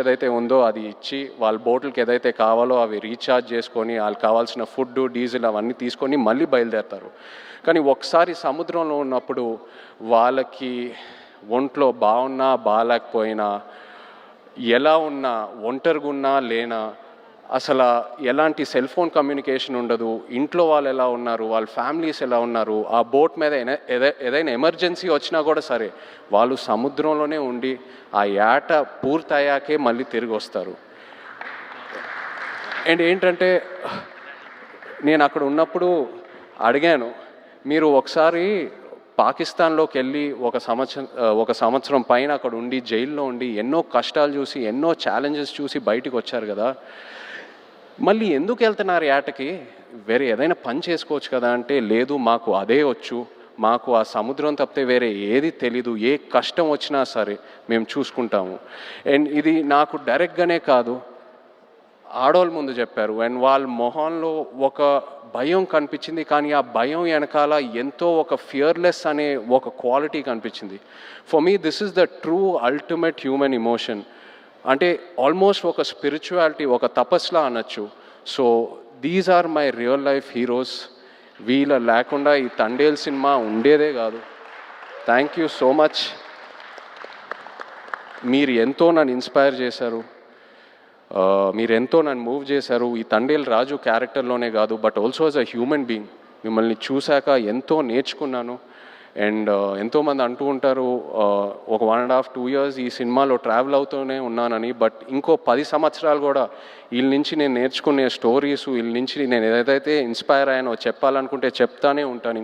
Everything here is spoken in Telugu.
ఏదైతే ఉందో అది ఇచ్చి వాళ్ళ బోట్లకి ఏదైతే కావాలో అవి రీఛార్జ్ చేసుకొని వాళ్ళకి కావాల్సిన ఫుడ్ డీజిల్ అవన్నీ తీసుకొని మళ్ళీ బయలుదేరుతారు. కానీ ఒకసారి సముద్రంలో ఉన్నప్పుడు వాళ్ళకి ఒంట్లో బాగున్నా బాగాలేకపోయినా, ఎలా ఉన్నా, ఒంటరిగా ఉన్నా లేనా, అసలు ఎలాంటి సెల్ ఫోన్ కమ్యూనికేషన్ ఉండదు. ఇంట్లో వాళ్ళు ఎలా ఉన్నారు, వాళ్ళ ఫ్యామిలీస్ ఎలా ఉన్నారు, ఆ బోట్ మీద ఏదైనా ఎమర్జెన్సీ వచ్చినా కూడా సరే వాళ్ళు సముద్రంలోనే ఉండి ఆ యాట పూర్తయ్యాకే మళ్ళీ తిరిగి వస్తారు. అండ్ ఏంటంటే నేను అక్కడ ఉన్నప్పుడు అడిగాను, మీరు ఒకసారి పాకిస్తాన్లోకి వెళ్ళి ఒక సంవత్సరం పైన అక్కడ ఉండి జైల్లో ఉండి ఎన్నో కష్టాలు చూసి ఎన్నో ఛాలెంజెస్ చూసి బయటికి వచ్చారు కదా, మళ్ళీ ఎందుకు వెళ్తున్నారు యాటకి, వేరే ఏదైనా పని చేసుకోవచ్చు కదా అంటే, లేదు మాకు అదే వచ్చు, మాకు ఆ సముద్రం తప్పితే వేరే ఏది తెలీదు, ఏ కష్టం వచ్చినా సరే మేము చూసుకుంటాము. అండ్ ఇది నాకు డైరెక్ట్గానే కాదు, ఆడవాళ్ళ ముందు చెప్పారు. అండ్ వాళ్ళ మొహంలో ఒక భయం కనిపించింది, కానీ ఆ భయం వెనకాల ఎంతో ఒక ఫియర్లెస్ అనే ఒక క్వాలిటీ కనిపించింది. For me this is the true ultimate human emotion. అంటే ఆల్మోస్ట్ ఒక స్పిరిచువాలిటీ, ఒక తపస్లా అనొచ్చు. So these are my real life heroes. వీళ్ళ లేకుండా ఈ తండేల్ సినిమా ఉండేదే కాదు. Thank you so much. మీరు ఎంతో నన్ను ఇన్స్పైర్ చేశారు, మీరు ఎంతో నన్ను మూవ్ చేశారు. ఈ తండేల్ రాజు క్యారెక్టర్లోనే కాదు, but also as a human being మిమ్మల్ని చూశాక ఎంతో నేర్చుకున్నాను. అండ్ ఎంతోమంది అంటూ ఉంటారు ఒక 1.5-2 years ఈ సినిమాలో ట్రావెల్ అవుతూనే ఉన్నానని. బట్ ఇంకో 10 సంవత్సరాలు కూడా వీళ్ళ నుంచి నేను నేర్చుకునే స్టోరీస్, వీళ్ళ నుంచి నేను ఏదైతే ఇన్స్పైర్ అయ్యానో చెప్పాలనుకుంటే చెప్తానే ఉంటాను.